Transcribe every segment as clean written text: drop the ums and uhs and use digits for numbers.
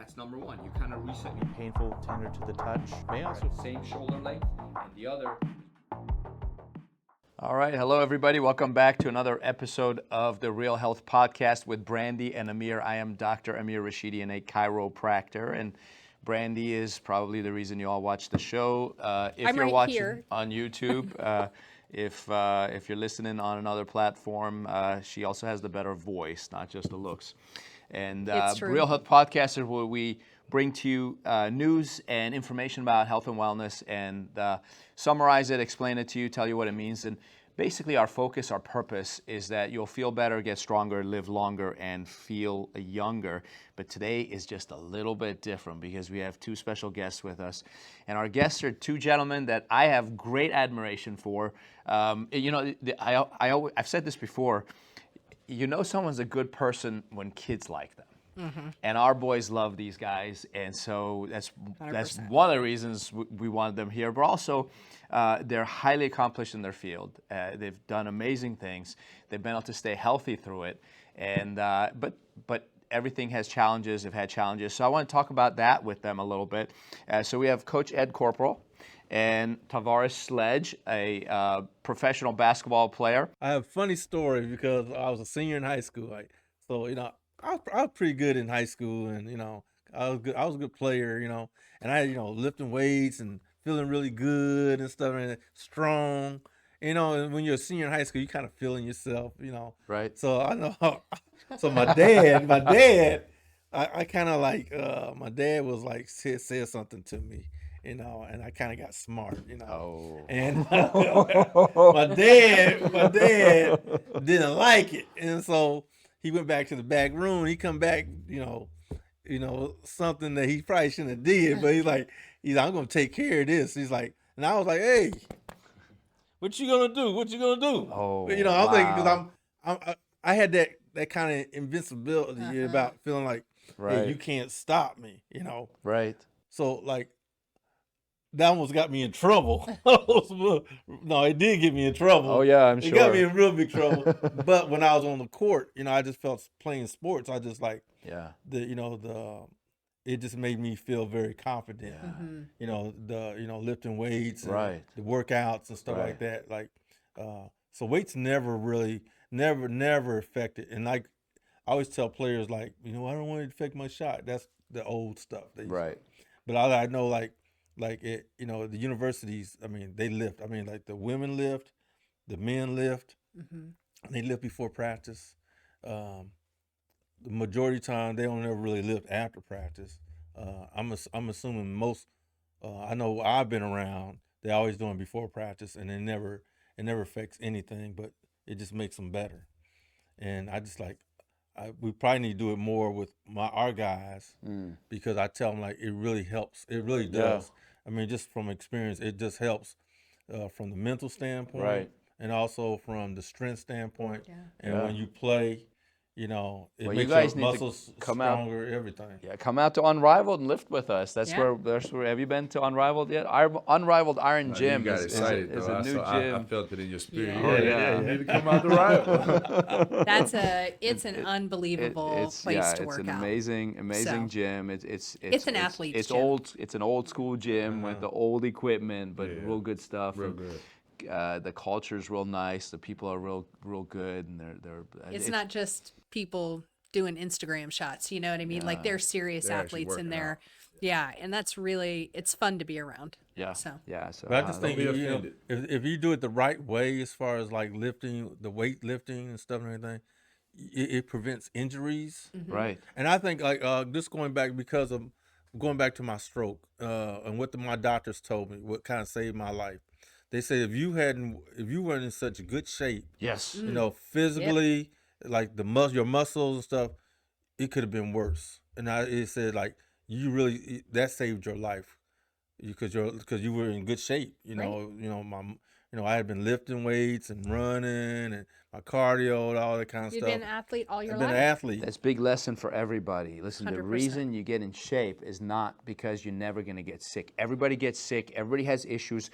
That's number one. You kind of reset. Painful, tender to the touch. May also Same shoulder length, and the other. All right, hello everybody. Welcome back to another episode of the Real Health Podcast with Brandy and Amir. I am Dr. Amir Rashidian, a chiropractor, and Brandy is probably the reason you all watch the show. If you're watching on YouTube, if you're listening on another platform, she also has the better voice, not just the looks. And Real Health Podcast is where we bring to you news and information about health and wellness and summarize it, explain it to you, tell you what it means. And basically our focus, our purpose is that you'll feel better, get stronger, live longer, and feel younger. But today is just a little bit different because we have two special guests with us. And our guests are two gentlemen that I have great admiration for. I've said this before. You know someone's a good person when kids like them. Mm-hmm. And our boys love these guys, and so that's 100%. One of the reasons we wanted them here. But also, they're highly accomplished in their field. They've done amazing things. They've been able to stay healthy through it, and but everything has challenges. They've had challenges, so I want to talk about that with them a little bit. So we have Coach Ed Corporal and Tavares Sledge, a professional basketball player. I have a funny story because I was a senior in high school. I was pretty good in high school, and I was a good player, and I lifting weights and feeling really good and stuff, and strong. And when you're a senior in high school, you kind of feeling yourself, Right. So I know. So my dad, I kind of like my dad was like said something to me. And I kind of got smart, Oh. And my dad didn't like it, and so he went back to the back room. He come back, something that he probably shouldn't have did, but he's like, I'm gonna take care of this. He's like, and I was like, hey, what you gonna do? What you gonna do? Oh, I was thinking because I had that kind of invincibility about feeling like, right. Hey, you can't stop me, Right. So like. That almost got me in trouble. No, it did get me in trouble. Oh yeah, I'm sure. It got me in real big trouble. But when I was on the court, I just felt playing sports. I just like it just made me feel very confident. Yeah. Mm-hmm. Lifting weights, and right. the workouts and stuff like that. Like, so weights never affected. And like I always tell players, like, I don't want to affect my shot. That's the old stuff. Right. But I know like it, the universities, they lift. Like the women lift, the men lift, and they lift before practice. The majority of the time, they don't ever really lift after practice. I'm assuming most, I know I've been around, they're always doing before practice, and it never affects anything, but it just makes them better. And I just like, we probably need to do it more with our guys because I tell them like it really helps. It really does. Yeah. Just from experience, it just helps from the mental standpoint, right. And also from the strength standpoint. Yeah. And when you play, it makes your muscles stronger. Everything. Yeah, come out to Unrivaled and lift with us. That's where. Have you been to Unrivaled yet? Our Unrivaled Iron Gym is a new gym. I felt it in your spirit. Yeah. You need to come out to Rival. It's an unbelievable place to work out. It's an amazing gym. It's an athlete's gym. It's an old school gym with the old equipment, but real good stuff. Real good. The culture's real nice. The people are real good, and they're. It's not just people doing Instagram shots. You know what I mean? Like they're serious athletes in there. Yeah, and that's really it's fun to be around. Yeah. So. But I just think if you do it the right way, as far as like lifting, the weight lifting and stuff and everything, it prevents injuries. Mm-hmm. Right. And I think like this going back to my stroke and what my doctors told me, what kind of saved my life. They say if you weren't in such good shape, yes, physically, like your muscles and stuff, it could have been worse. And it said like that saved your life because you were in good shape. I had been lifting weights and running and my cardio and all that kind of stuff. You've been an athlete all your life. I've been an athlete. That's a big lesson for everybody. Listen, 100%. The reason you get in shape is not because you're never going to get sick. Everybody gets sick. Everybody has issues.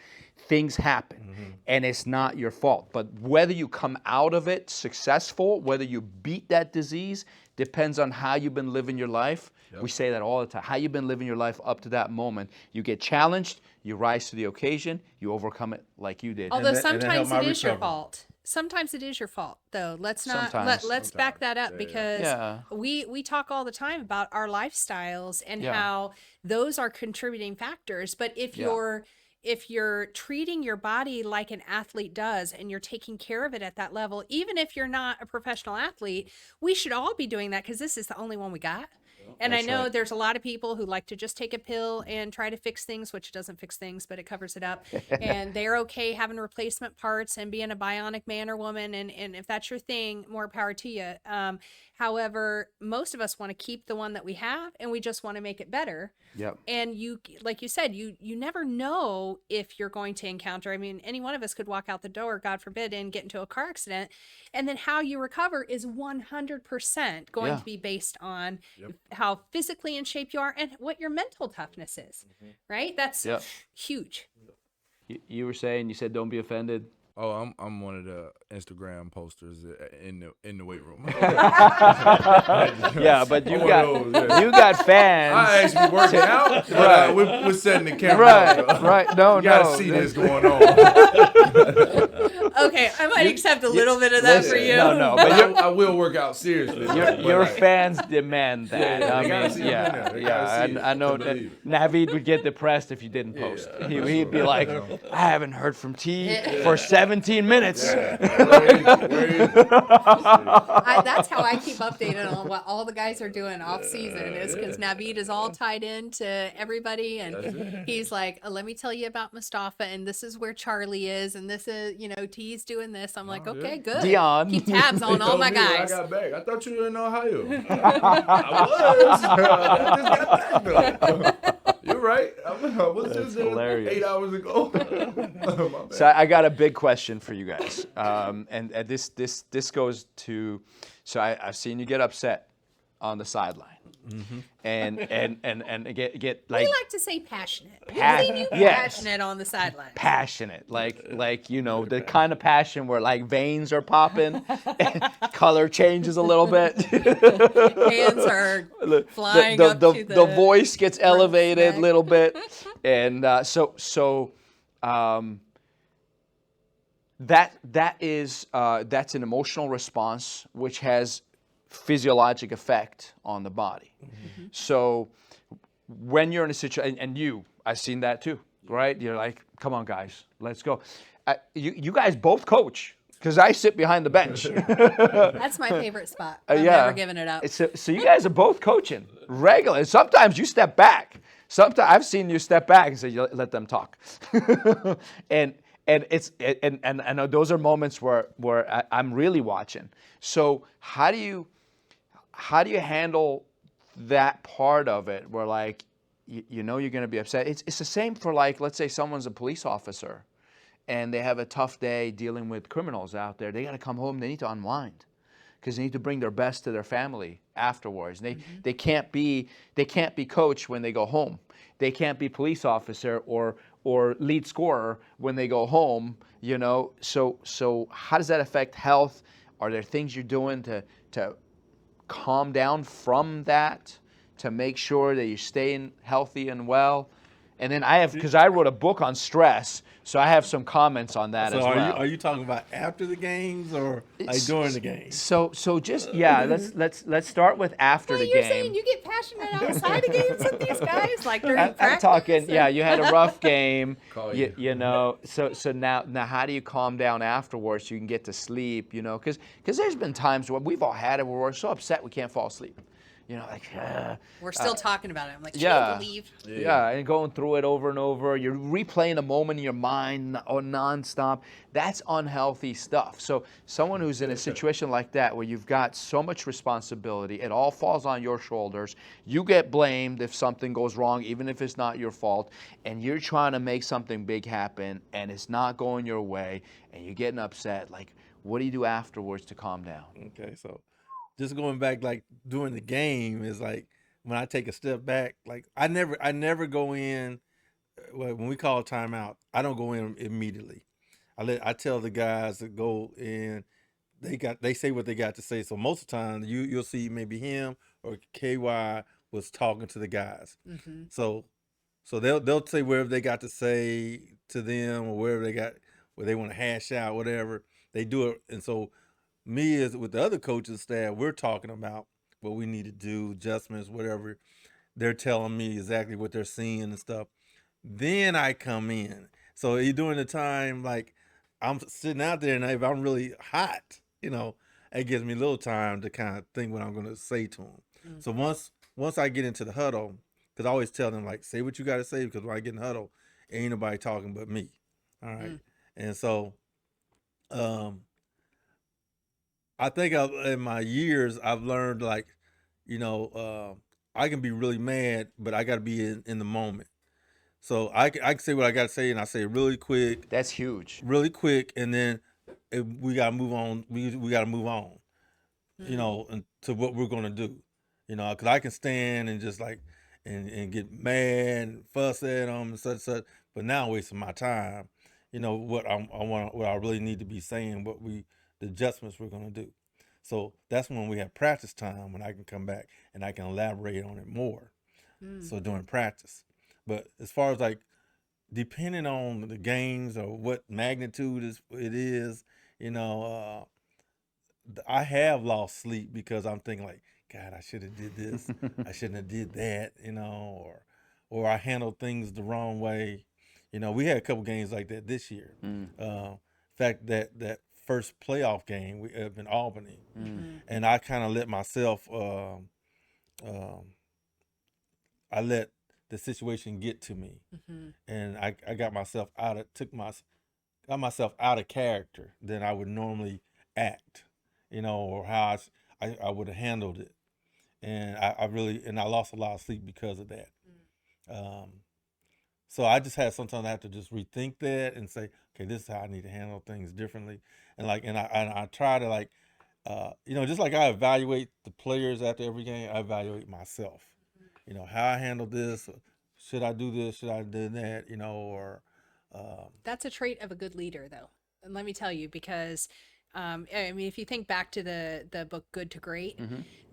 Things happen, and it's not your fault. But whether you come out of it successful, whether you beat that disease, depends on how you've been living your life. We say that all the time. How you've been living your life up to that moment. You get challenged, you rise to the occasion, you overcome it like you did. Although that helped sometimes my it is your recovery. fault. Sometimes it is your fault, though. Let's not Sometimes. let's back that up because Yeah. we talk all the time about our lifestyles and Yeah. how those are contributing factors. But if you're treating your body like an athlete does and you're taking care of it at that level, even if you're not a professional athlete, we should all be doing that because this is the only one we got. And That's I know right. there's a lot of people who like to just take a pill and try to fix things, which doesn't fix things, but it covers it up. And they're okay having replacement parts and being a bionic man or woman. And if that's your thing, more power to you. However, most of us want to keep the one that we have and we just want to make it better. Yep. And you, like you said, you never know if you're going to encounter. I mean, any one of us could walk out the door, God forbid, and get into a car accident. And then how you recover is 100% going to be based on how physically in shape you are and what your mental toughness is. Right? That's huge. You were saying, you said don't be offended. Oh, I'm one of the Instagram posters in the weight room. Yeah, but you I'm one got of those, yeah. you got fans. I actually working out, but Right. we're setting the camera. Right, up, though. right. No, You gotta no. see this going on. Okay, I might accept a little bit of that for you. No, But but I will work out seriously. your fans demand that. Yeah, I they gotta mean, see it in there. They gotta see it I know to that believe it. Naveed would get depressed if you didn't post. Yeah, He'd be like, I haven't heard from T for 17 minutes. That's how I keep updated on what all the guys are doing off season is because Naveed is all tied into everybody and he's like, let me tell you about Mustafa and this is where Charlie is and this is, T's doing this. I'm like, okay, good. Dion. Keep tabs on all my guys. I got back. I thought you were in Ohio. I was. I just got back though. You're right. I was just there hilarious. 8 hours ago. My bad. So I got a big question for you guys, and this goes to. So I've seen you get upset on the sideline, and get like We like to say passionate. We've Pa- seen you yes. passionate on the sideline. passionate, like the kind of passion where like veins are popping, and color changes a little bit. Hands are flying up to the voice gets elevated a neck. little bit, and that's an emotional response which has physiologic effect on the body. So when you're in a situation, and I've seen that too, right? You're like, come on guys, let's go. You guys both coach. Because I sit behind the bench. That's my favorite spot. I'm never giving it up. So you guys are both coaching regularly. Sometimes you step back. Sometimes I've seen you step back and say, "Let them talk." and I know those are moments where I'm really watching. So how do you handle that part of it? Where like you're going to be upset. It's the same for like, let's say someone's a police officer. And they have a tough day dealing with criminals out there. They got to come home. They need to unwind because they need to bring their best to their family afterwards. They can't be coach when they go home. They can't be police officer or lead scorer when they go home. So how does that affect health? Are there things you're doing to calm down from that, to make sure that you're staying healthy and well? And then because I wrote a book on stress, so I have some comments on that as well. Are you talking about after the games or like during the games? So just let's start with after the You're game. saying you get passionate outside the games with these guys, like during I'm practice? talking. Yeah, you had a rough game. Call You know. So now how do you calm down afterwards? So you can get to sleep. Because there's been times where we've all had it where we're so upset we can't fall asleep. We're still talking about it. I'm like, Yeah. can't believe. Yeah, and going through it over and over. You're replaying a moment in your mind nonstop. That's unhealthy stuff. So someone who's in a situation like that where you've got so much responsibility, it all falls on your shoulders. You get blamed if something goes wrong, even if it's not your fault, and you're trying to make something big happen, and it's not going your way, and you're getting upset. Like, what do you do afterwards to calm down? Okay, so just going back, like during the game is like when I take a step back, like I never go in. When we call timeout, I don't go in immediately. I tell the guys to go in, they say what they got to say. So most of the time you'll see maybe him or KY was talking to the guys. Mm-hmm. So they'll say whatever they got to say to them or wherever where they want to hash out, whatever. They do it. And so me as with the other coaching staff, we're talking about what we need to do, adjustments, whatever. They're telling me exactly what they're seeing and stuff. Then I come in. So during the time, like I'm sitting out there, and if I'm really hot, it gives me a little time to kind of think what I'm going to say to them. Mm-hmm. So once I get into the huddle, because I always tell them, like, say what you got to say, because when I get in the huddle, ain't nobody talking but me. All right. And so I think in my years, I've learned, like, I can be really mad, but I got to be in the moment. So I can say what I got to say, and I say it really quick. That's huge. Really quick, and then we got to move on. We got to move on, and to what we're going to do. Because I can stand and just like, and get mad and fuss at them and such. But now I'm wasting my time. What I really need to be saying, the adjustments we're going to do. So that's when we have practice time, when I can come back and I can elaborate on it more. So during practice. But as far as like, depending on the games or what magnitude it is, I have lost sleep because I'm thinking like, God, I should have did this. I shouldn't have did that, or I handled things the wrong way. We had a couple games like that this year. In fact, that first playoff game we up in Albany, and I kind of let myself, I let the situation get to me, and I got myself got myself out of character than I would normally act, or how I would have handled it, and I lost a lot of sleep because of that. So I just had sometimes I have to just rethink that and say, okay, this is how I need to handle things differently, and I try to, like, just like I evaluate the players after every game, I evaluate myself. How I handle this. Should I do this? Should I do that? Or That's a trait of a good leader, though. And let me tell you, because if you think back to the book Good to Great,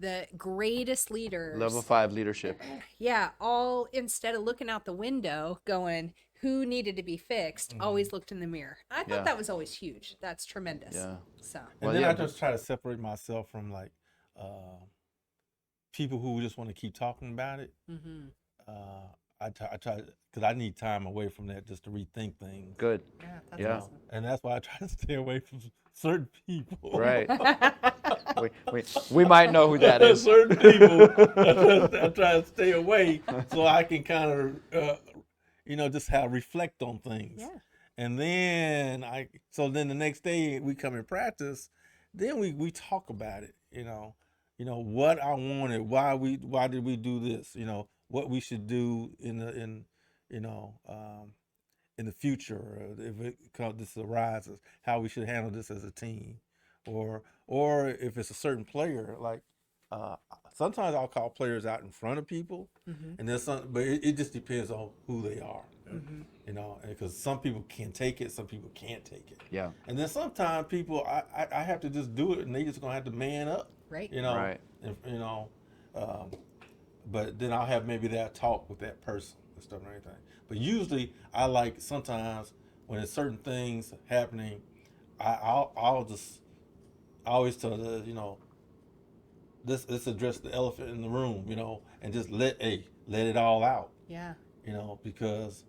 the greatest leaders, Level 5 leadership. Yeah, all instead of looking out the window going who needed to be fixed, always looked in the mirror. I thought that was always huge. That's tremendous. Yeah. So. And then I just try to separate myself from, like, people who just want to keep talking about it. I try because I need time away from that just to rethink things. Good. Yeah, that's awesome. And that's why I try to stay away from certain people. Right. we might know who that is. Certain people, I try to stay away so I can kind of, just reflect on things. Yeah. And then then the next day we come in practice, then we talk about it. What I wanted, why did we do this? What we should do in the future, if this arises, how we should handle this as a team, or if it's a certain player, like sometimes I'll call players out in front of people, and there's but it just depends on who they are, because some people can take it, some people can't take it. Yeah. And then sometimes people, I have to just do it, and they just gonna have to man up. Right. Right. And, but then I'll have maybe that talk with that person and stuff and everything. But usually I like sometimes when there's certain things happening, I always tell the, let's address the elephant in the room, and just let it all out. Yeah. Because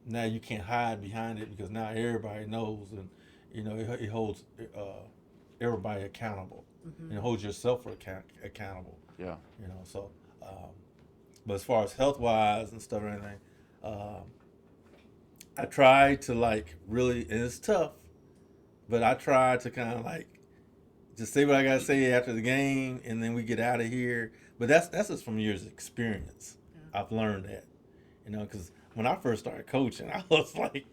now you can't hide behind it, because now everybody knows, and it holds everybody accountable. And holds yourself accountable. Yeah. So but as far as health-wise and stuff and everything, I try to, like, really, and it's tough, but I try to kind of, like, just say what I gotta say after the game, and then we get out of here. But that's just from years of experience. I've learned that, because when I first started coaching, I was like,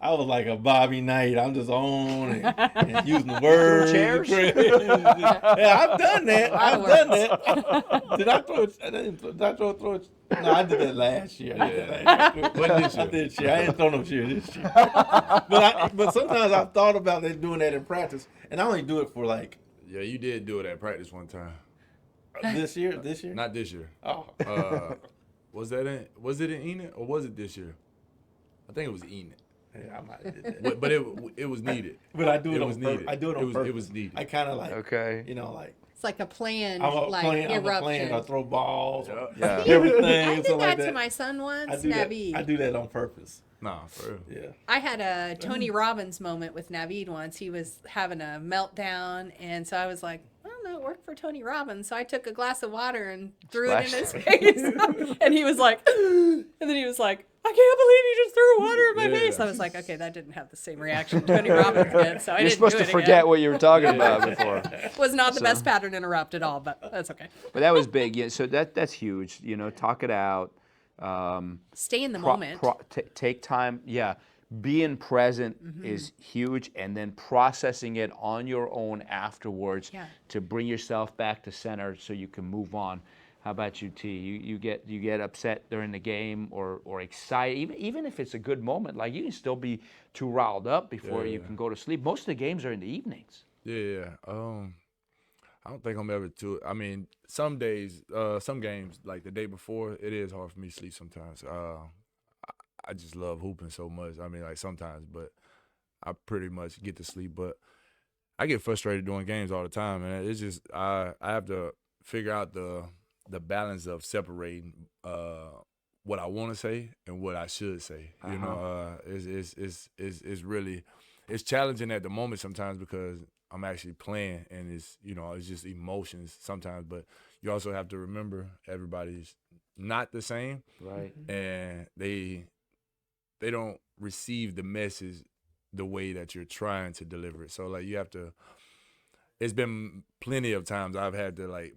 I was like a Bobby Knight. I'm just on and using the words. chairs? Yeah, I've done that. lot of I've done that. Did I throw it? Did I throw it? No, I did that last year. I did that last year. When this I year? did shit. I didn't throw no shit this year. But sometimes I've thought about doing that in practice, and I only do it for like Yeah, you did do it at practice one time. this year. This year? Not this year. Oh. Was it in Enid or was it this year? I think it was Enid. Yeah, I might have did that. But it was needed. But I do it was on purpose. needed. I do it on purpose. It was needed. I kind of like, Okay. you know, like It's like a planned I'm a like playing. I'm a eruption. playing. I throw balls. Yeah. Everything. I did something that like to that. my son once, I do that. Naveed. I do that on purpose. Nah, for real. Yeah. I had a Tony Robbins moment with Naveed once. He was having a meltdown, and so I was like, I don't know, it worked for Tony Robbins. So I took a glass of water and threw it in his face. And he was like, and then he was like, I can't believe you just threw water in my Yeah. face. I was like, okay, that didn't have the same reaction Tony Robbins did, so I You're didn't supposed do to it forget again. what you were talking about before. Was not the best pattern interrupt at all, but that's okay. But that was big. Yeah, so that's huge. You know, talk it out. Stay in the moment. Take time. Yeah. Being present Mm-hmm. is huge, and then processing it on your own afterwards Yeah. to bring yourself back to center so you can move on. How about you, T? You get upset during the game or excited, even if it's a good moment. Like you can still be too riled up before you can go to sleep. Most of the games are in the evenings. Yeah. I don't think I'm ever too. I mean, some days, some games like the day before, it is hard for me to sleep sometimes. I just love hooping so much. I mean, like sometimes, but I pretty much get to sleep. But I get frustrated doing games all the time, and it's just I have to figure out the balance of separating what I want to say and what I should say. You know, it's really challenging at the moment sometimes because I'm actually playing and it's just emotions sometimes. But you also have to remember everybody's not the same, Right. and they don't receive the message the way that you're trying to deliver it. So like you have to. It's been plenty of times I've had to like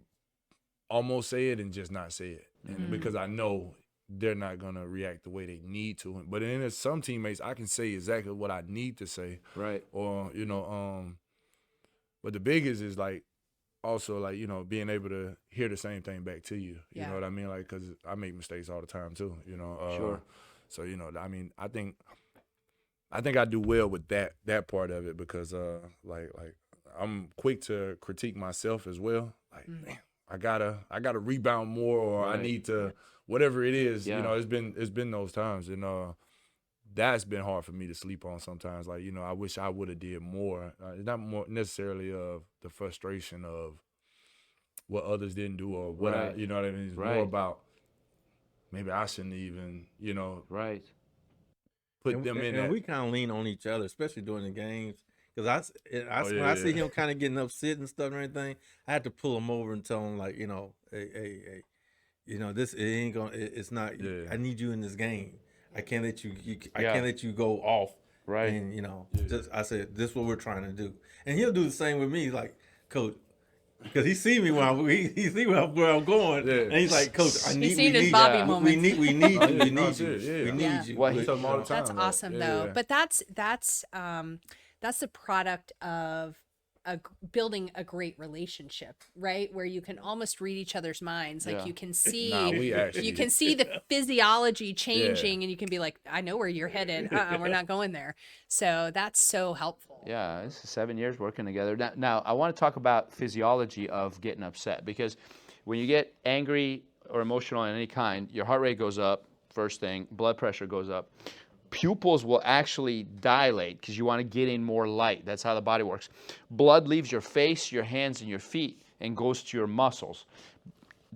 almost say it and just not say it, and because I know they're not gonna react the way they need to. But then there's some teammates I can say exactly what I need to say, Right. or but the biggest is like also like being able to hear the same thing back to you. You know what I mean? Like because I make mistakes all the time too. Sure. So I mean I think I do well with that part of it because like I'm quick to critique myself as well. Like man, I gotta rebound more, or I need to whatever it is. Yeah. It's been those times, and that's been hard for me to sleep on sometimes. Like I wish I would have did more. Not more necessarily of the frustration of what others didn't do or what Right. you know what I mean. It's Right. more about maybe I shouldn't even Right. put them in that. we kind of lean on each other, especially during the games. Because when yeah, I see yeah. him kind of getting upset and stuff and everything, I have to pull him over and tell him like, hey, this it ain't gonna, it's not. Yeah. I need you in this game. I can't let you. I Yeah. can't let you go off. Right. And just I said, this is what we're trying to do, and he'll do the same with me, like Coach. Because he see me when he see where I'm going, Yeah. and he's like, Coach, I need. He's seen we his need Bobby you. moment. We need you. We need No, you. serious, yeah. We need Yeah. you. Well, We tell them all the time. That's like, awesome though. yeah. But that's the product of building a great relationship, right? Where you can almost read each other's minds. Like Yeah. you can see Nah, we actually you can see the physiology changing, and you can be like, I know where you're headed. We're not going there. So that's so helpful. Yeah, this is 7 years working together. Now, I want to talk about physiology of getting upset, because when you get angry or emotional in any kind, your heart rate goes up, first thing, blood pressure goes up. Pupils will actually dilate because you want to get in more light. That's how the body works. Blood leaves your face, your hands, and your feet and goes to your muscles.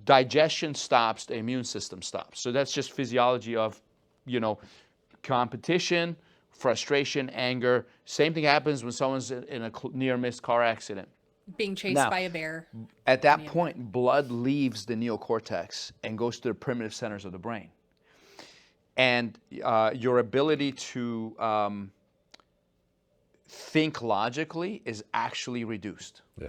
Digestion stops, the immune system stops. So that's just physiology of, competition, frustration, anger. Same thing happens when someone's in a near-miss car accident. Being chased Now, by a bear. At that point, blood leaves the neocortex and goes to the primitive centers of the brain. And your ability to think logically is actually reduced. Yeah.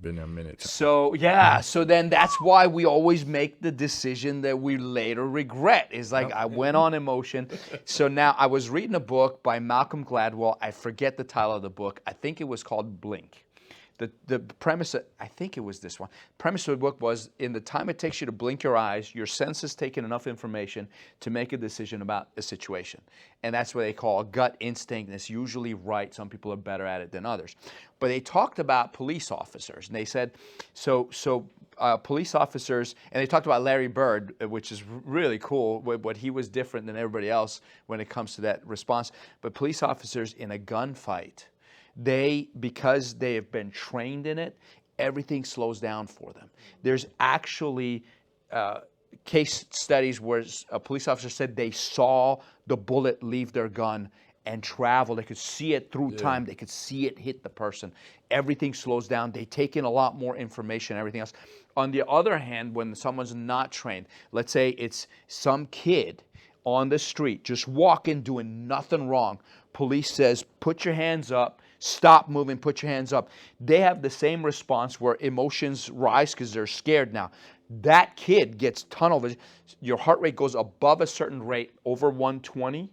been there a minute. So then that's why we always make the decision that we later regret. Is like, I went on emotion. So now I was reading a book by Malcolm Gladwell. I forget the title of the book. I think it was called Blink. The premise, I think it was this one. Premise of the book was, in the time it takes you to blink your eyes, your senses take in enough information to make a decision about a situation. And that's what they call a gut instinct, and it's usually right. Some people are better at it than others. But they talked about police officers, and they said, police officers, and they talked about Larry Bird, which is really cool, what he was different than everybody else when it comes to that response. But police officers in a gunfight, because they have been trained in it, everything slows down for them. There's actually case studies where a police officer said they saw the bullet leave their gun and travel. They could see it through time. They could see it hit the person. Everything slows down. They take in a lot more information and everything else. On the other hand, when someone's not trained, let's say it's some kid on the street just walking, doing nothing wrong. Police says, put your hands up. Stop moving, put your hands up. They have the same response where emotions rise because they're scared now. That kid gets tunnel vision. Your heart rate goes above a certain rate, over 120.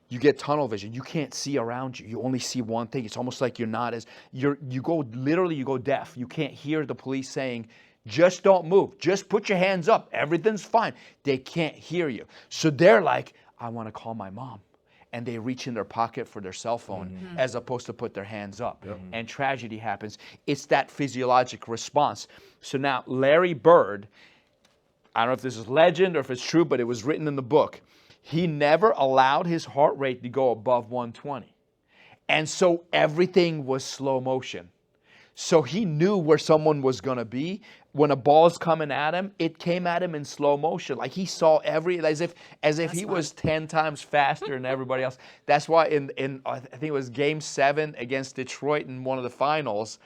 You get tunnel vision. You can't see around you. You only see one thing. It's almost like you go deaf. You can't hear the police saying, just don't move. Just put your hands up. Everything's fine. They can't hear you. So they're like, I want to call my mom. And they reach in their pocket for their cell phone as opposed to put their hands up. And tragedy happens. It's that physiologic response. So now Larry Bird, I don't know if this is legend or if it's true, but it was written in the book. He never allowed his heart rate to go above 120. And so everything was slow motion. So he knew where someone was going to be. When a ball's coming at him, it came at him in slow motion. Like he saw as if he was 10 times faster than everybody else. That's why in I think it was Game 7 against Detroit in one of the finals,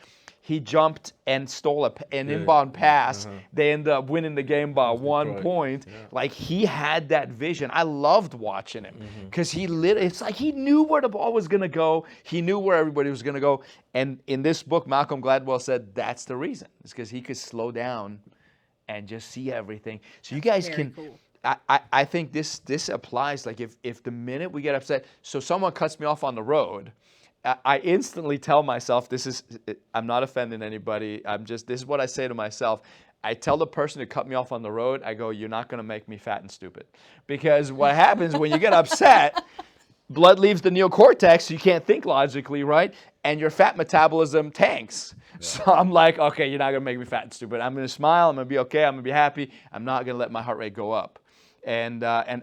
he jumped and stole an inbound pass. They ended up winning the game by 1 point. Like he had that vision. I loved watching him because it's like he knew where the ball was going to go. He knew where everybody was going to go. And in this book, Malcolm Gladwell said that's the reason. It's because he could slow down and just see everything. So you guys can. Cool. I think this applies. Like if the minute we get upset, so someone cuts me off on the road, I instantly tell myself, I'm not offending anybody. This is what I say to myself. I tell the person who cut me off on the road, I go, you're not going to make me fat and stupid. Because what happens when you get upset, blood leaves the neocortex, so you can't think logically, right? And your fat metabolism tanks. Yeah. So I'm like, okay, you're not going to make me fat and stupid. I'm going to smile. I'm going to be okay. I'm going to be happy. I'm not going to let my heart rate go up. And I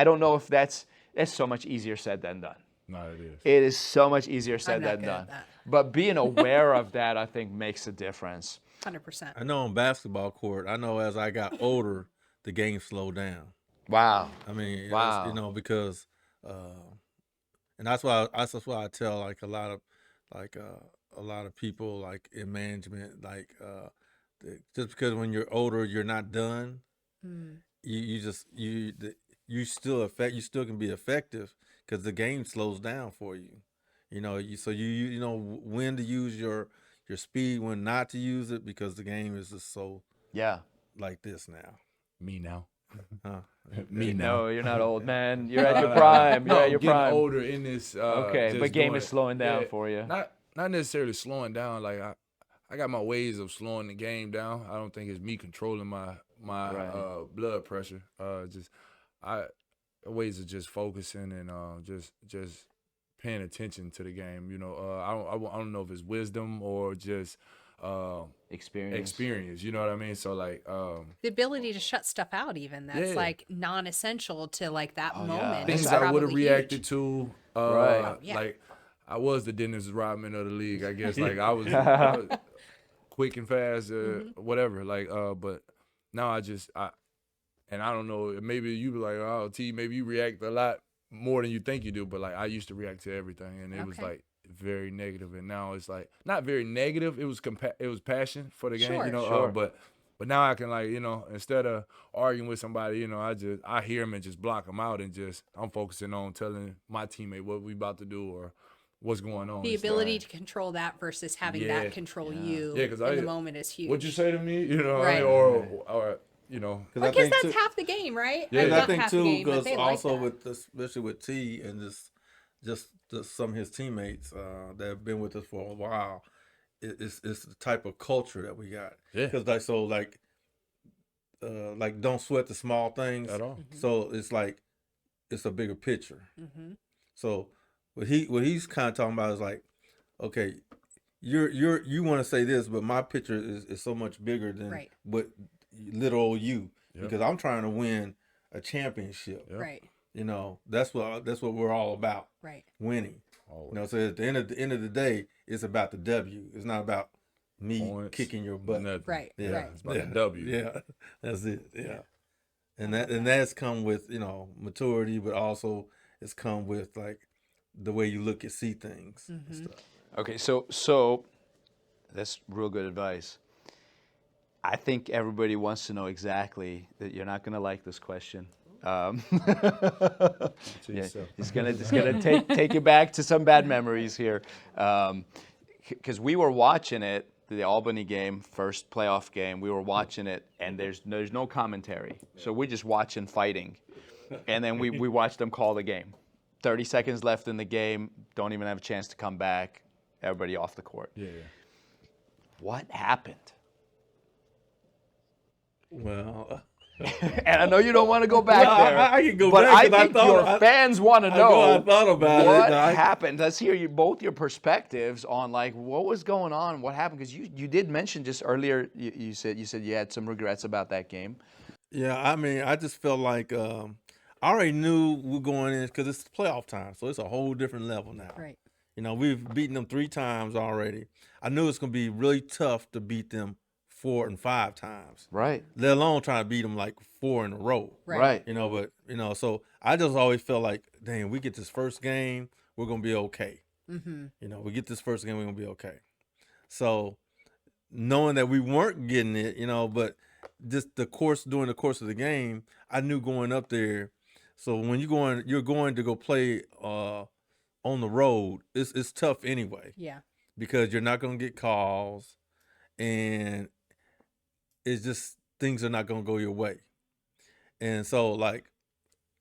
don't know if that's so much easier said than done. No, it is. It is so much easier said than done. But being aware of that, I think, makes a difference. 100%. I know on basketball court, I know as I got older, the game slowed down. Wow. I mean, wow. Because, and that's why I tell like a lot of people like in management, like just because when you're older, you're not done. You still can be effective. Because the game slows down for you, you know when to use your speed, when not to use it, because the game is just so like this now. Me now, me now. No, you're not old, man. You're at your prime. You're at your prime. Getting older in this. Okay, but game is slowing down for you. Not necessarily slowing down. Like I got my ways of slowing the game down. I don't think it's me controlling my blood pressure. Ways of just focusing and just paying attention to the game. I don't know if it's wisdom or just experience. You know what I mean? So like the ability to shut stuff out, even that's like non-essential to like that moment. Things I would have reacted to. Like I was the Dennis Rodman of the league, I guess. Like I was quick and fast, whatever. Like but now and I don't know, maybe you be like, oh, T, maybe you react a lot more than you think you do. But, like, I used to react to everything, and it was, like, very negative. And now it's, like, not very negative. It was passion for the game, Sure. But now I can, like, instead of arguing with somebody, I hear them and just block them out and I'm focusing on telling my teammate what we about to do or what's going on. The It's ability like, to control that versus having Yeah. that control you Yeah, 'cause in the moment is huge. what'd you say to me? You know, Right. or you know, Well, because that's half the game, right? Yeah. Or And I not think half the too, game, but because they like also that. with this, especially with T and just some of his teammates that have been with us for a while, it's the type of culture that we got. Yeah. Because like don't sweat the small things At all. So it's like it's a bigger picture. Mm-hmm. So what he's kind of talking about is like, okay, you want to say this, but my picture is so much bigger than Right. what little old you, Yep. because I'm trying to win a championship. Yep. Right. You know, that's what we're all about, Right. winning. Always. You know, so at the end of the day, it's about the W. It's not about me Points, kicking your butt. nothing. Right. Yeah, Right. It's about the W. Yeah, that's it. Yeah, and that's come with maturity, but also it's come with like the way you see things and stuff. Okay, so that's real good advice. I think everybody wants to know exactly that. You're not going to like this question. Yeah, it's gonna take you back to some bad memories here, because we were watching it, the Albany game, first playoff game. We were watching it, and there's no commentary, so we're just watching fighting, and then we watched them call the game. 30 seconds left in the game, don't even have a chance to come back. Everybody off the court. Yeah. What happened? Well, And I know you don't want to go back Well, there. I can go but back, I 'cause I think thought- your fans want to know I thought about what it. happened. Let's hear both your perspectives on like what was going on, what happened, because you did mention just earlier. You said you had some regrets about that game. Yeah, I mean, I just felt like I already knew we're going in because it's playoff time, so it's a whole different level now. Right. You know, we've beaten them 3 times already. I knew it's going to be really tough to beat them 4 and 5 times, Right. let alone trying to beat them like 4 in a row. Right. You know, but so I just always felt like, dang, we get this first game, we're gonna be okay. Mm-hmm. You know, we get this first game, we're gonna be okay. So knowing that we weren't getting it, but just during the course of the game, I knew going up there. So when you're going to go play on the road, it's tough anyway. Yeah. Because you're not gonna get calls, and it's just things are not gonna go your way. And so, like,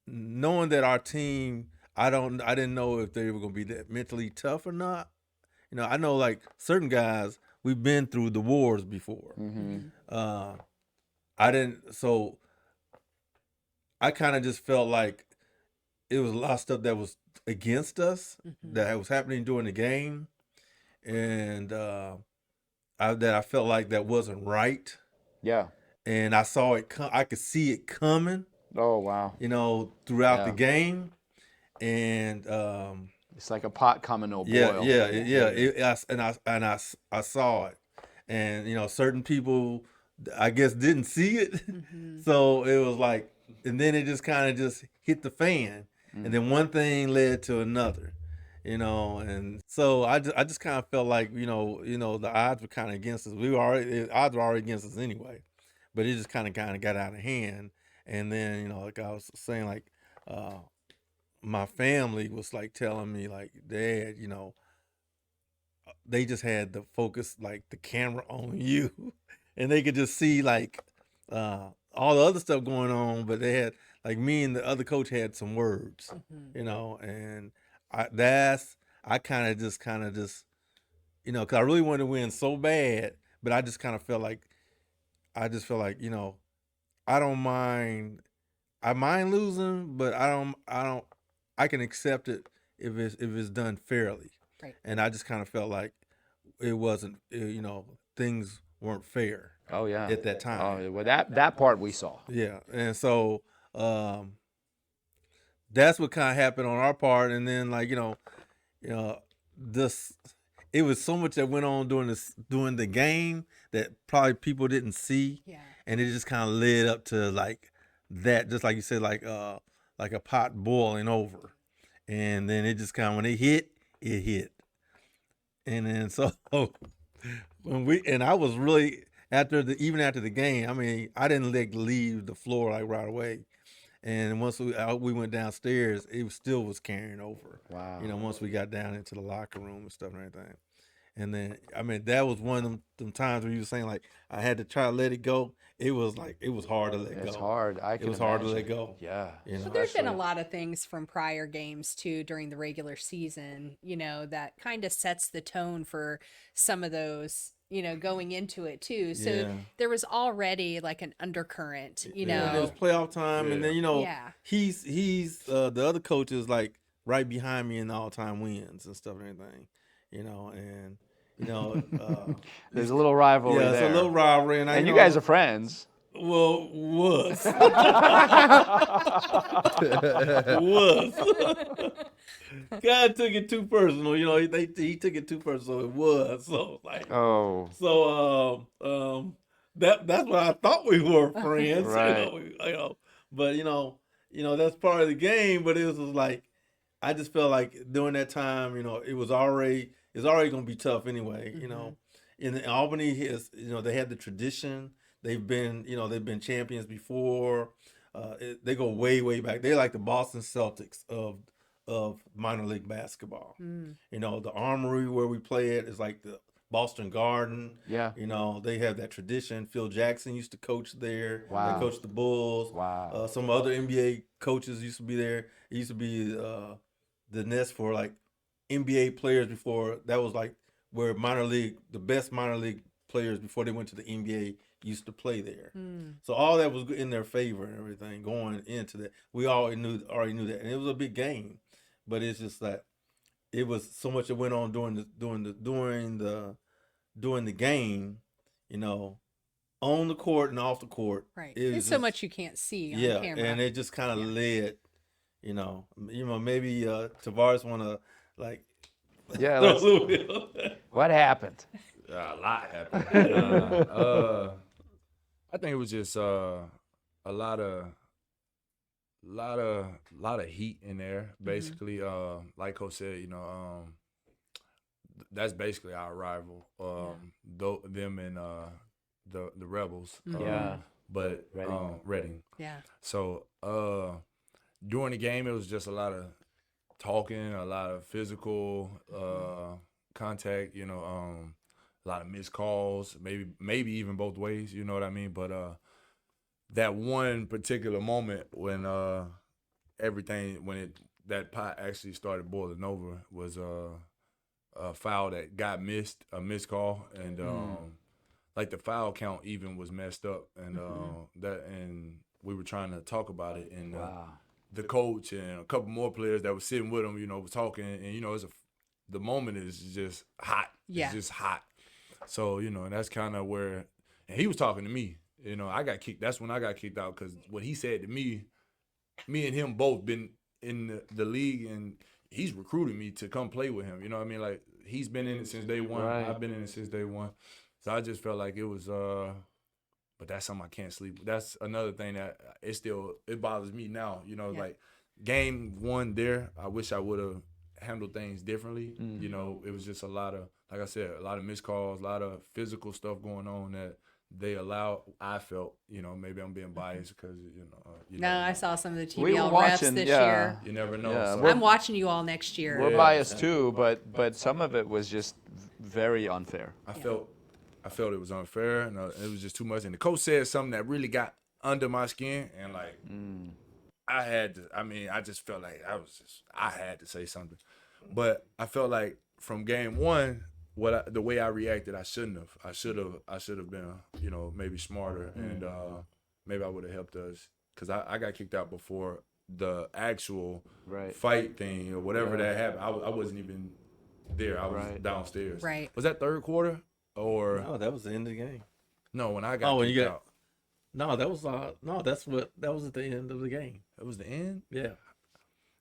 knowing that our team, I didn't know if they were gonna be that mentally tough or not. I know like certain guys, we've been through the wars before. I didn't, so I kind of just felt like it was a lot of stuff that was against us that was happening during the game, and that I felt like that wasn't right. Yeah. And I saw it I could see it coming. Oh wow. Throughout the game, and It's like a pot coming to a boil. I saw it, and certain people, I guess, didn't see it, so it was like, and then it just kind of just hit the fan, and then one thing led to another, and so I just kind of felt like the odds were kind of against us. Odds were already against us anyway, but it just kind of got out of hand. And then, like I was saying, like, my family was like telling me, like, Dad, they just had the focus, like the camera on you, and they could just see like all the other stuff going on, but they had like me and the other coach had some words, and I kind of just, because I really wanted to win so bad, but I just kind of felt like, I don't mind. I mind losing, but I can accept it if it's done fairly. Right. And I just kind of felt like it wasn't, things weren't fair. Oh yeah. At that time. Oh well, that part we saw. Yeah. And so that's what kind of happened on our part. And then like, it was so much that went on during the game that probably people didn't see. Yeah. And it just kind of led up to like that, just like you said, like a pot boiling over. And then it just kind of, when it hit. And then so I was really, even after the game, I mean, I didn't leave the floor like right away. And once we went downstairs, it still was carrying over. Wow. You know, once we got down into the locker room and stuff and everything. And then, I mean, that was one of them times where you were saying, like, I had to try to let it go. It was hard to let go. It's hard. It was hard to let go. Yeah. You know? But there's been a lot of things from prior games too during the regular season, that kind of sets the tone for some of those, going into it too. So there was already like an undercurrent, And it was playoff time, and then he's the other coach is like right behind me in all-time wins and stuff and everything, and. There's a little rivalry there. Yeah, it's a little rivalry. And you guys are friends. Well, was. God took it too personal. He took it too personal. So it was. So like. Oh. So that's what I thought we were friends. Right. But that's part of the game. But it was like, I just felt like during that time, it's already going to be tough anyway. In Albany, they had the tradition. They've been champions before. They go way, way back. They're like the Boston Celtics of minor league basketball. The Armory where we play at is like the Boston Garden. Yeah. They have that tradition. Phil Jackson used to coach there. Wow. They coached the Bulls. Wow. Some other NBA coaches used to be there. It used to be the nest for like NBA players before. That was like where the best minor league players before they went to the NBA used to play there. So all that was in their favor and everything going into that. We already knew that, and it was a big game. But it's just that it was so much that went on during the game, on the court and off the court. Right. It's so much you can't see on camera. And it just kind of led, maybe Tavares want to like. Yeah. What happened? A lot happened. I think it was just a lot of heat in there. Basically, like Coach said, that's basically our rival. Them and the Rebels. But Reading. Yeah. So during the game, it was just a lot of talking, a lot of physical contact. A lot of missed calls, maybe even both ways. You know what I mean? But that one particular moment when that pot actually started boiling over was a foul that got missed, a missed call, and like the foul count even was messed up, and and we were trying to talk about it, and the coach and a couple more players that were sitting with him, was talking, and the moment is just hot. Yeah. It's just hot. So, and that's kind of where, and he was talking to me, I got kicked. That's when I got kicked out because what he said to me and him both been in the league, and he's recruited me to come play with him. You know what I mean? Like, he's been in it since day one. Right. I've been in it since day one. So I just felt like it was, but that's something I can't sleep. That's another thing that it bothers me now. Like game one there, I wish I would have handled things differently. It was just a lot of, like I said, a lot of missed calls, a lot of physical stuff going on that they allowed. I felt, maybe I'm being biased because, I saw some of the We were TBL refs watching, this yeah. year. You never know. Yeah, So I'm watching you all next year. We're biased too, but some of it was just very unfair. I felt it was unfair, and it was just too much. And the coach said something that really got under my skin, and like I had to. I mean, I just felt like I had to say something. But I felt like from game one, the way I reacted, I shouldn't have. I should have been, maybe smarter, and maybe I would have helped us because I got kicked out before the actual fight thing or whatever that happened. I wasn't even there. I was downstairs. Right. Was that third quarter or? No, that was the end of the game. No, when I got kicked out. No, that was that was at the end of the game. That was the end? Yeah.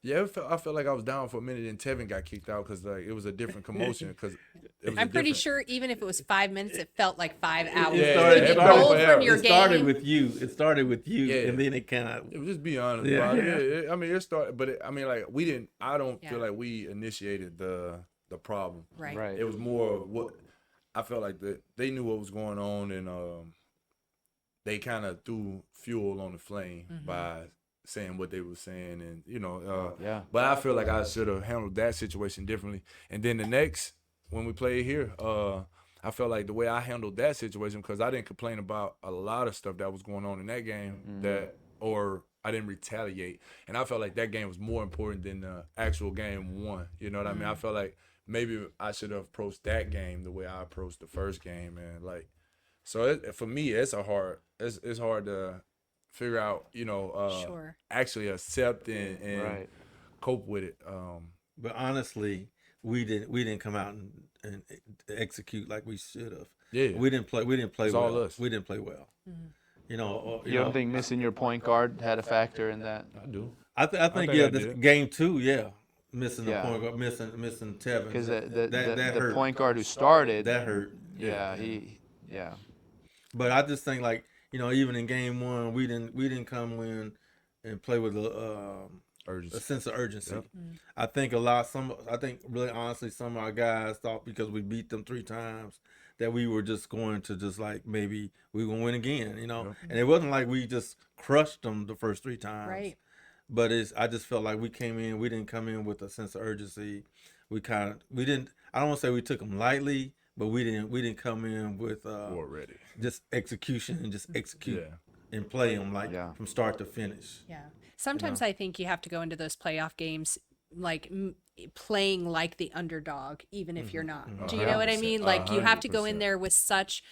Yeah, I felt like I was down for a minute, and Tevin got kicked out because like it was a different commotion. Because I'm pretty sure even if it was 5 minutes, it felt like 5 hours. Yeah, So you it get started rolled forever. from your It started game. with you, and then it kind of. It was just be honest about it. I mean, it started, but like we didn't. I don't feel like we initiated the problem. Right. It was more of what I felt like they knew what was going on, and they kind of threw fuel on the flame by saying what they were saying, and Yeah. But I feel like I should have handled that situation differently. And then the next when we played here, I felt like the way I handled that situation, because I didn't complain about a lot of stuff that was going on in that game or I didn't retaliate. And I felt like that game was more important than the actual game one. You know what I mean? I felt like maybe I should have approached that game the way I approached the first game. And so for me, it's hard to figure out, Sure. actually accept and Right. cope with it. But honestly, we didn't come out and execute like we should have. Yeah. We didn't play It's well. all us. We didn't play well. You know, You don't think missing your point guard had a factor in that? I do. I think think yeah, I this did. game 2, missing Yeah. the point guard, missing Tevin. Because that the hurt. point guard who started, That hurt. yeah. But I just think even in game 1, we didn't come in and play with a sense of urgency. Yep. I think really honestly some of our guys thought because we beat them 3 times that we were just going to maybe we were gonna win again, And it wasn't like we just crushed them the first 3 times. Right. But I just felt like we didn't come in with a sense of urgency. We didn't. I don't want to say we took them lightly, but we didn't come in with Already. just execution and just execute Yeah. and play them from start to finish. Yeah. Sometimes I think you have to go into those playoff games playing like the underdog, even if you're not. Do you know what I mean? Like you have to go in there with such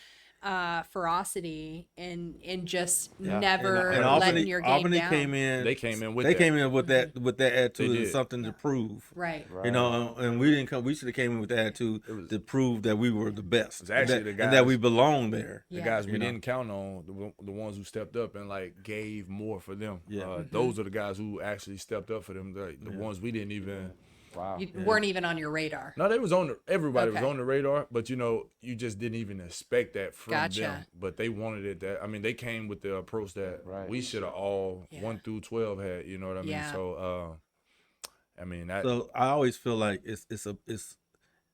ferocity and just never And letting your game Albany down. came in. They came in with They that. came in with that attitude did. and something to prove. Right. And we didn't come. We should have came in with the attitude to prove that we were the best. was actually and the and that guys- we belonged there. The guys we didn't count on, the ones who stepped up and gave more for them. Yeah. Those are the guys who actually stepped up for them. The ones we didn't even. Wow. You weren't even on your radar. No, they was everybody Okay. was on the radar, but you just didn't even expect that from Gotcha. them. But they wanted it that. I mean, they came with the approach that we should have all 1 through 12 had. You know what I mean? Yeah. So, I mean that. So I always feel like it's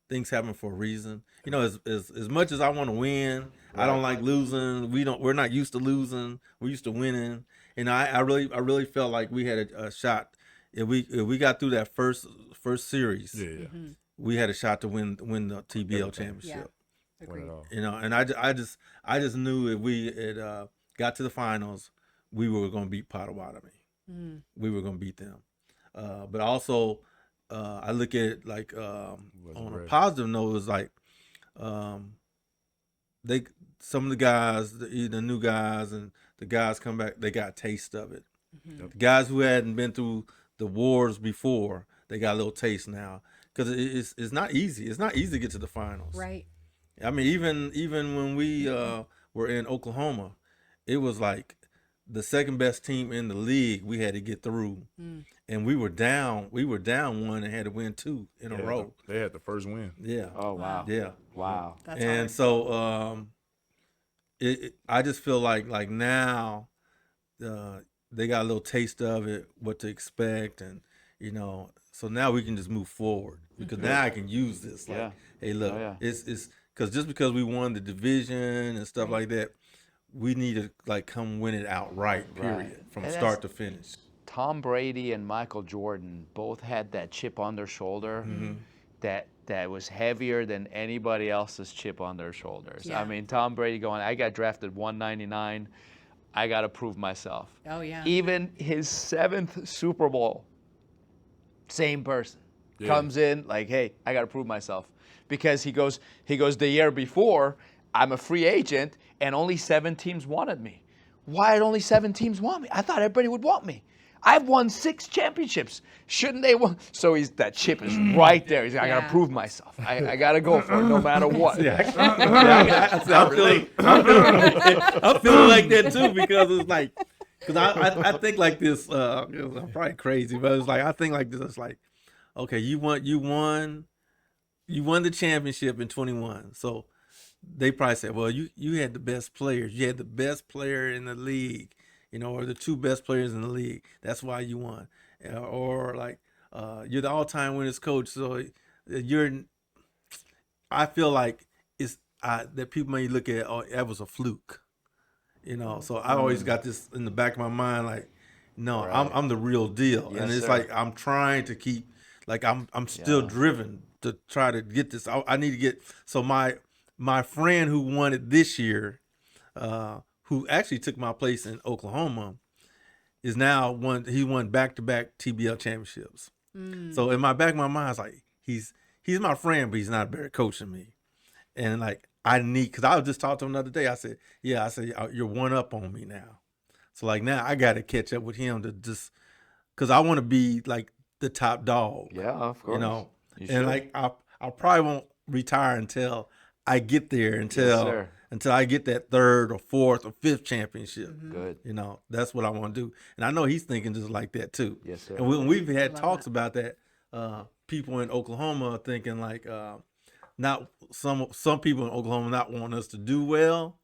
things happen for a reason. As much as I want to win, I don't like losing. We're not used to losing. We're used to winning. And I really felt like we had a shot. If we got through that first series, yeah. we had a shot to win the TBL championship. Win it all. And I just knew if we had got to the finals, we were going to beat Potawatomi. We were going to beat them. But also, I look at it on ready. a positive note, is some of the guys, the new guys and the guys come back, they got a taste of it. The guys who hadn't been through the wars before, they got a little taste now, because it's not easy. It's not easy to get to the finals. Right. I mean, even when we were in Oklahoma, it was like the second best team in the league we had to get through, and we were down 1 and had to win 2 in a row. They had the first win. Yeah. Oh wow. Yeah. Wow. That's And hard. so I just feel like now they got a little taste of it, what to expect, and so now we can just move forward, because now I can use this. Like, Yeah. hey, look, Oh, yeah. it's because we won the division and stuff like that, we need to come win it outright, period, from And start to finish. Tom Brady and Michael Jordan both had that chip on their shoulder that was heavier than anybody else's chip on their shoulders. Yeah. I mean, Tom Brady going, I got drafted 199. I got to prove myself. Oh, yeah. Even his 7th Super Bowl, same person comes in like, hey, I got to prove myself. Because he goes, the year before, I'm a free agent and only 7 teams wanted me. Why did only 7 teams want me? I thought everybody would want me. I've won 6 championships. Shouldn't they want? So that chip is right there. He's like, I got to Yeah. prove myself. I got to go for it no matter what. I'm feeling like that too, because it's like, because I think like this. I'm probably crazy, but it's like I think like this. It's like, okay, you won the championship in 21. So they probably said, well, you had the best players. You had the best player in the league, or the 2 best players in the league. That's why you won. Or like, you're the all-time winners coach. So I feel like that people may look at, oh, that was a fluke. So I always got this in the back of my mind, like, No, Right. I'm the real deal, Yes, and it's sir. like I'm trying to keep, like I'm still Yeah. driven to try to get this. I need to get. So my friend who won it this year, who actually took my place in Oklahoma, is now he won back-to-back TBL championships. So in my back of my mind, it's like he's my friend, but he's not a better coach than me. And like I need, because I was just talking to him the other day. I said, you're one up on me now. So like now I got to catch up with him to just, because I want to be like the top dog. Yeah, of course. You know, You and should. like I probably won't retire until I get there, sir. until I get that third or fourth or fifth championship. Good. You know, that's what I want to do, and I know he's thinking just like that too. Yes, sir. And we've had love talks that. about that. People in Oklahoma are thinking like, not some people in Oklahoma not wanting us to do well.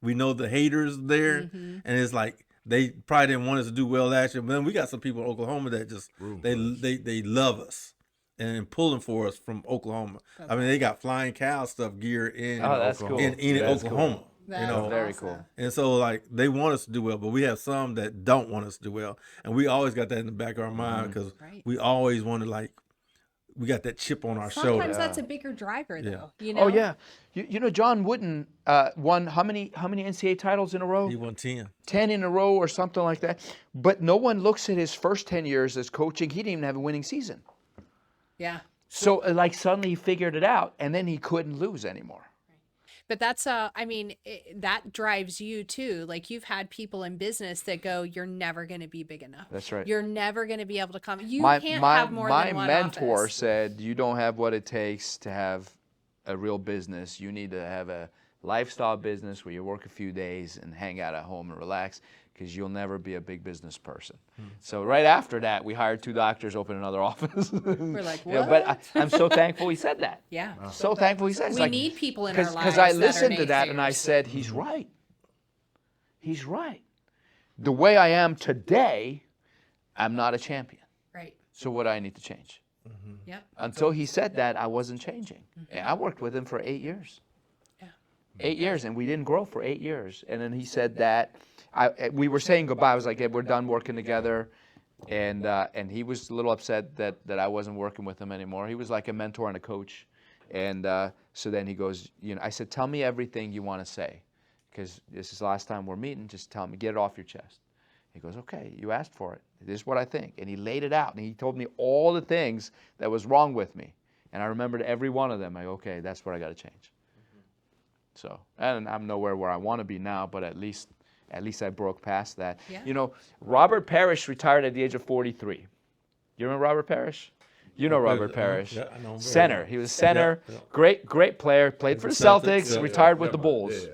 We know the haters there, and it's like they probably didn't want us to do well last year. But then we got some people in Oklahoma that just they love us and pulling for us from Oklahoma. I mean, they got Flying Cows stuff gear in Oh, that's cool. in That's Oklahoma. That's You know, Very awesome. cool. and so like they want us to do well, but we have some that don't want us to do well, and we always got that in the back of our mind because Right. we always want to like we got that chip on our shoulder. Sometimes that's a bigger driver, though. You know? Oh yeah, you know John Wooden won how many NCAA titles in a row? He won 10. 10 in a row or something like that. But no one looks at his first 10 years as coaching. He didn't even have a winning season. Yeah. So like suddenly he figured it out, and then he couldn't lose anymore. But that's I mean, that drives you too. Like you've had people in business that go, "You're never going to be big enough. That's right. You're never going to be able to come. You My can't have more than one mentor office." said, "You don't have what it takes to have a real business. You need to have a lifestyle business where you work a few days and hang out at home and relax, because you'll never be a big business person." So right after that, we hired 2 doctors, opened another office. We're like, Yeah, what? but I'm so thankful he said that. Yeah. So thankful he said. It's We like, need people in our lives because I that are listened to that and I naysayers. said, he's right. He's right. The way I am today, I'm not a champion. Right. So what do I need to change? Yep. Until he said that, I wasn't changing. And I worked with him for 8 years. Yeah. 8 years, and we didn't grow for 8 years. And then he said that we were saying goodbye. I was like, hey, we're done working together. And he was a little upset that I wasn't working with him anymore. He was like a mentor and a coach. And so then he goes, I said, tell me everything you want to say, because this is the last time we're meeting. Just tell me, get it off your chest. He goes, okay, you asked for it. This is what I think. And he laid it out, and he told me all the things that was wrong with me. And I remembered every one of them. I go, okay, that's what I got to change. So, and I'm nowhere where I want to be now, but at least I broke past that. Yeah. Robert Parrish retired at the age of 43. You remember Robert Parrish? You know Robert Parrish. Yeah, I know him very Center. well. He was center. Yeah. Great player. Played for the Celtics. Retired with the Bulls.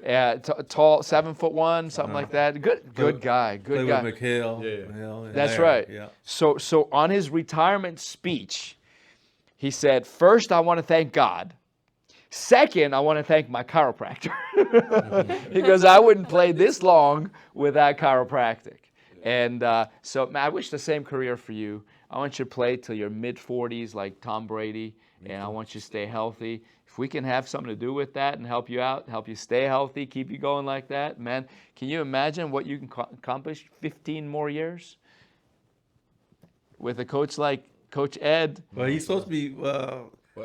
Yeah. Tall, 7'1", something like that. Good guy. Good Played guy. with McHale. Yeah. McHale, and That's Larry, right. Yeah. So on his retirement speech, he said, first, I want to thank God. Second, I want to thank my chiropractor. Because I wouldn't play this long without chiropractic. And so man, I wish the same career for you. I want you to play till your mid-40s like Tom Brady, and I want you to stay healthy. If we can have something to do with that and help you out, help you stay healthy, keep you going like that, man, can you imagine what you can accomplish 15 more years with a coach like Coach Ed? Well, he's supposed to be.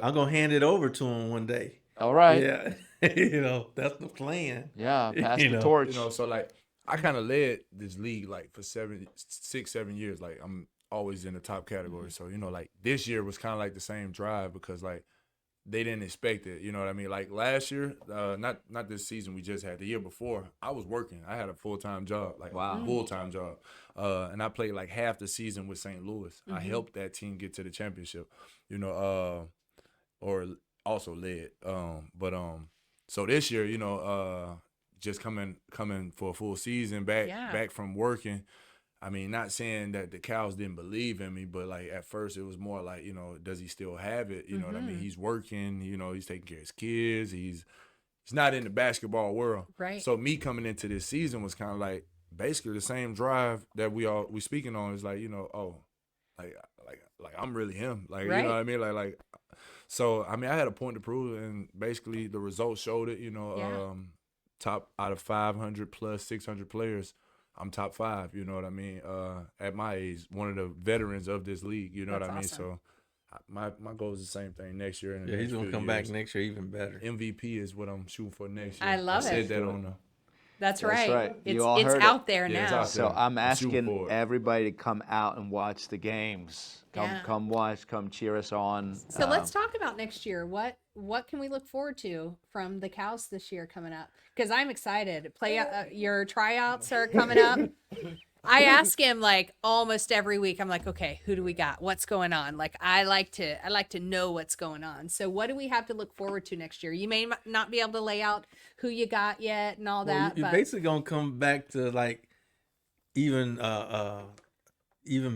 I'm gonna hand it over to him one day. All right. Yeah, that's the plan. Yeah, pass You the know. torch. So like I kind of led this league like for 6-7 years. Like I'm always in the top category. So like this year was kind of like the same drive because like they didn't expect it. You know what I mean? Like last year, not this season we just had. The year before, I was working. I had a full-time job, like a full-time job, and I played like half the season with St. Louis. I helped that team get to the championship. Or also led. So this year, just coming for a full season back from working. I mean, not saying that the Cows didn't believe in me, but like at first it was more like, does he still have it? You know what I mean? He's working, he's taking care of his kids. He's not in the basketball world. Right. So me coming into this season was kind of like basically the same drive that we speaking on is like, like I'm really him. Like, Right. you know what I mean? Like so I mean I had a point to prove and basically the results showed it, Yeah. top out of 500 plus 600 players. I'm top 5. You know what I mean? At my age, one of the veterans of this league. You know That's what I mean? awesome. So my goal is the same thing next year. And Yeah, he's gonna come back next year even better. MVP is what I'm shooting for next year. I love I said it. that on the. That's That's right. right. You It's all heard it. out there Yeah, it's now. out there. So I'm I'm shooting asking for it. everybody to come out and watch the games. Yeah. Come watch, come cheer us on. So let's talk about next year. What can we look forward to from the Cows this year coming up? Because I'm excited. Your tryouts are coming up. I ask him like almost every week. I'm like, okay, who do we got? What's going on? Like I like to know what's going on. So what do we have to look forward to next year? You may not be able to lay out who you got yet and all that. You're But basically gonna come back to like even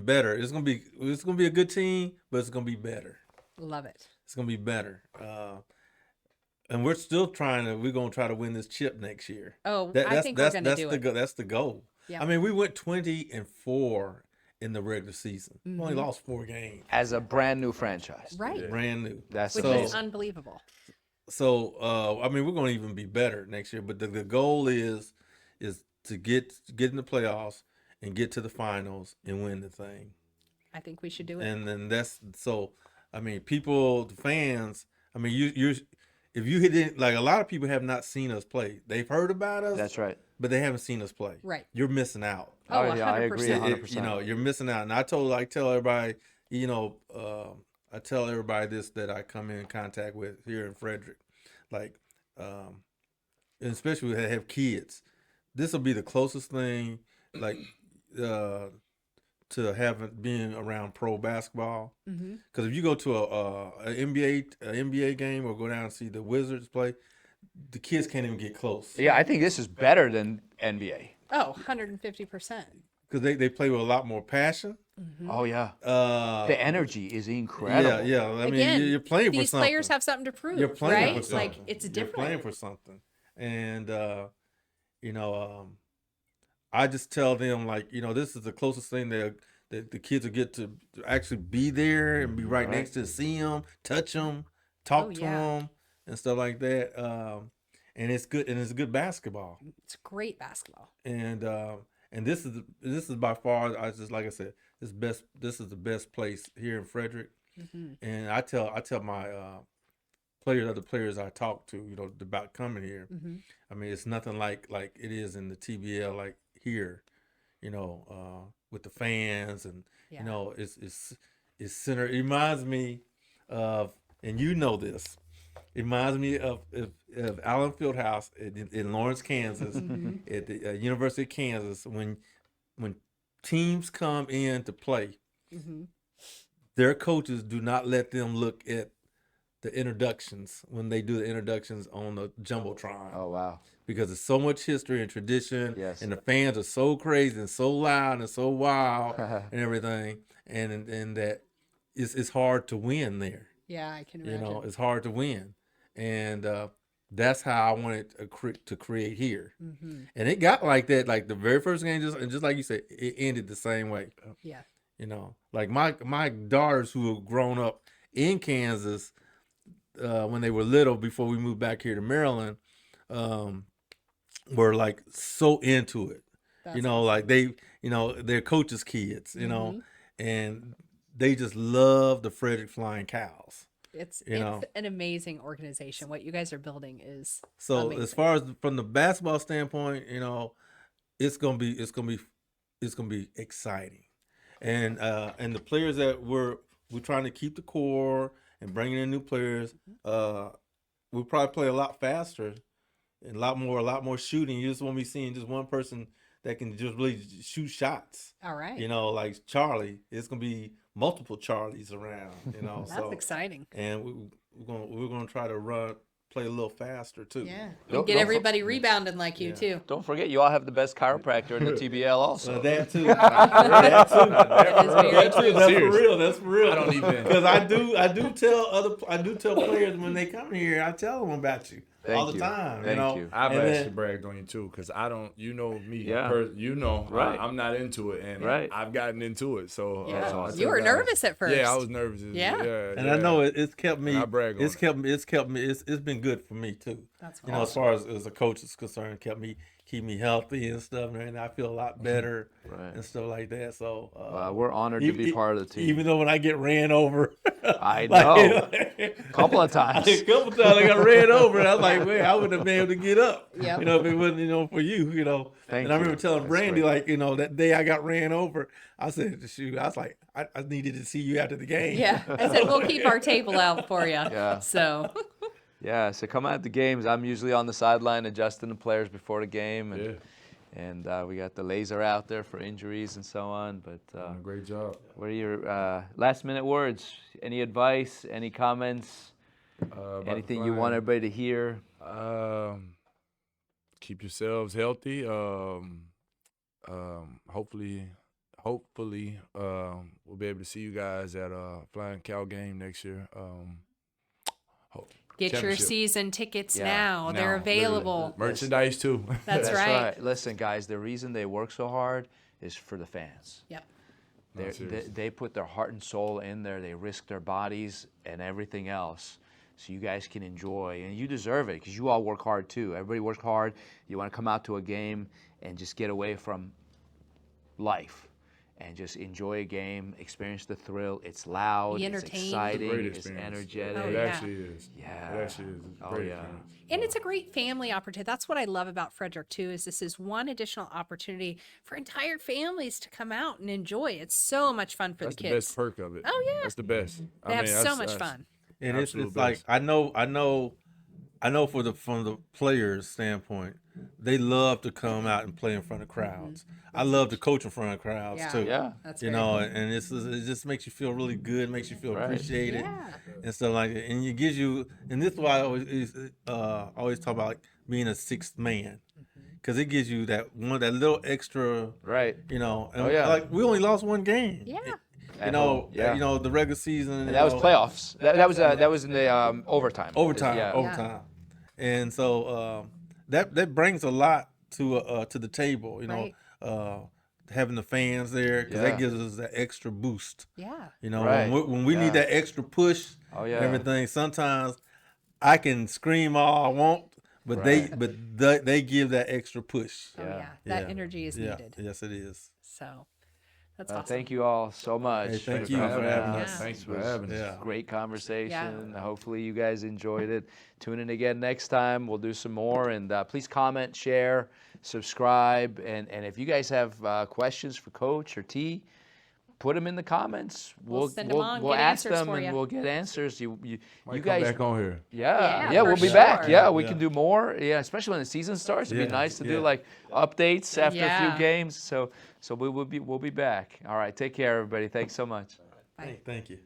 better. It's gonna be a good team, but it's gonna be better. love it. It's gonna be better. And we're gonna try to win this chip next year. Oh, I think we're gonna do it. That's the goal. Yeah. I mean, we went 20-4 in the regular season. We only lost 4 games. as a brand new franchise. Right. Brand new. That's Which amazing. is unbelievable. So I mean, we're gonna even be better next year. But the goal is to get in the playoffs and get to the finals and win the thing. I think we should do it. And then that's so. I mean, the fans. I mean, you if you didn't like, a lot of people have not seen us play. They've heard about us. That's right. But they haven't seen us play. Right. You're missing out. Oh, yeah, I agree 100%. 100%. You know, you're missing out. And I tell everybody, you know, I tell everybody this that I come in contact with here in Frederick, like, and especially when they have kids. This will be the closest thing, like, to being around pro basketball. Because if you go to an NBA game or go down and see the Wizards play, the kids can't even get close. Yeah, I think this is better than NBA. Oh, 150%. Because they play with a lot more passion. Oh yeah. The energy is incredible. Yeah. I mean, Again, you're playing for these something. players have something to prove, You're playing right? for something. Like it's You're different. playing for something, and you know, I just tell them, like, you know, this is the closest thing that the kids will get to actually be there and be right next to see them, touch them, talk to them, and stuff like that. And it's good, and it's good basketball. It's great basketball. And this is by far, like I said, this is the best place here in Frederick. And I tell my other players I talk to, you know, about coming here. I mean, it's nothing like it is in the TBL, like here, you know, with the fans and you know, it's centered. It reminds me of, and you know this. It reminds me of Allen Fieldhouse in Lawrence, Kansas, at the University of Kansas. When teams come in to play, their coaches do not let them look at the introductions when they do the introductions on the Jumbotron. Oh wow. Because there's so much history and tradition, Yes. and the fans are so crazy and so loud and so wild and everything, and that it's hard to win there. Yeah, I can You imagine. know, it's hard to win, and that's how I wanted to create here. And it got like that. Like the very first game, just like you said, it ended the same way. Yeah. You know, like my daughters who have grown up in Kansas when they were little, before we moved back here to Maryland, were like so into it. You know, like they, you know, they're coaches' kids. You know, and they just love the Frederick Flying Cows. It's know. an amazing organization. What you guys are building is So amazing. as far as from the basketball standpoint, you know, it's gonna be exciting, and the players that we're trying to keep the core and bringing in new players. We'll probably play a lot faster and a lot more shooting. You just won't be seeing just one person that can just really shoot shots. All right. You know, like Charlie. It's gonna be multiple Charlies around. You know, That's exciting. And we're gonna try to play a little faster too. Yeah. Don't- Get don't- everybody rebounding like you too. Don't forget, you all have the best chiropractor in the TBL also. That too. That too. That is very That's true. for real. That's for real. I don't even- Because I do tell players when they come here. I tell them about you all the you. time. Thank you know? you. I've And actually then- bragged on you too, because I don't, you know me, Yeah. you know, Right. I'm not into it, and Right. I've gotten into it. So Yeah. I You tell were guys- nervous at first. Yeah, I was nervous. Yeah. And I know it's kept me. And I brag on It's it. kept me. It's been good for me too. That's you know, as far as a coach is concerned, keep me healthy and stuff, and I feel a lot better Right. and stuff like that. So we're honored to be part of the team. Even though when I get ran over, I know. Couple of times. A couple times I got ran over, and I was like, man, I wouldn't have been able to get up. Yep. You know, if it wasn't, for you, Thank and I remember you. telling That's Brandy, great. like, that day I got ran over, I said, shoot, I was like, I needed to see you after the game. Yeah, I said we'll keep our table out for you. Yeah. So Yeah, so come out the games. I'm usually on the sideline adjusting the players before the game. And, and we got the laser out there for injuries and so on. But Great job. what are your last-minute words? Any advice? Any comments? Anything you want everybody to hear? Keep yourselves healthy. Hopefully, we'll be able to see you guys at a Flying Cow game next year. Get your Championship. season tickets Yeah, now. They're Now, literally. available. Merchandise too. That's right. Listen, guys, the reason they work so hard is for the fans. Yep. They put their heart and soul in there. They risk their bodies and everything else so you guys can enjoy. And you deserve it because you all work hard too. Everybody works hard. You want to come out to a game and just get away from life and just enjoy a game, experience the thrill. It's loud, Be it's entertained. exciting, Great it's experience. energetic. Oh, It yeah. actually is. Yeah. It actually is. It's a Oh, great yeah. experience. And it's a great family opportunity. That's what I love about Frederick too, is this is one additional opportunity for entire families to come out and enjoy. It's so much fun for That's the the kids. best perk of it. Oh, yeah. That's the best. They have so that's- much that's- fun. And Absolute it's like best. I know from the players' standpoint, they love to come out and play in front of crowds. I love to coach in front of crowds Yeah. too. Yeah. That's You very know, cool. and it just makes you feel really good, makes you feel Right. appreciated Yeah. and stuff like that. And it gives you, and this is why I always talk about like being a sixth man, because it gives you that little extra, Right. And Oh, yeah. like we only lost one game. Yeah. At home, yeah. The regular season. And that was playoffs. That was in the overtime. Overtime. Yeah. Overtime. And so that brings a lot to the table, Right. having the fans there, because Yeah. that gives us that extra boost. Yeah. Right. When we Yeah. need that extra push Oh, yeah. and everything, sometimes I can scream all I want, but they give that extra push. Oh, Yeah. yeah. That Yeah. energy is Yeah. needed. Yes, it is. So that's awesome. Thank you all so much. Hey, thank for you for coming having out. us. Thanks for It was having us. Yeah. Great conversation. Hopefully you guys enjoyed it. Tune in again next time. We'll do some more. And please comment, share, subscribe. And if you guys have questions for Coach or T, put them in the comments. We'll send 'em on, We'll get ask answers them for and ya. we'll get answers. You Might guys. come back on here. Yeah, Yeah, we'll for be back. sure. Yeah, we Yeah. can do more. Yeah, especially when the season starts. It'd be Yeah, nice to do yeah. like updates after a Yeah. few games. So we'll be back. All right, take care, everybody. Thanks so much. Thank you.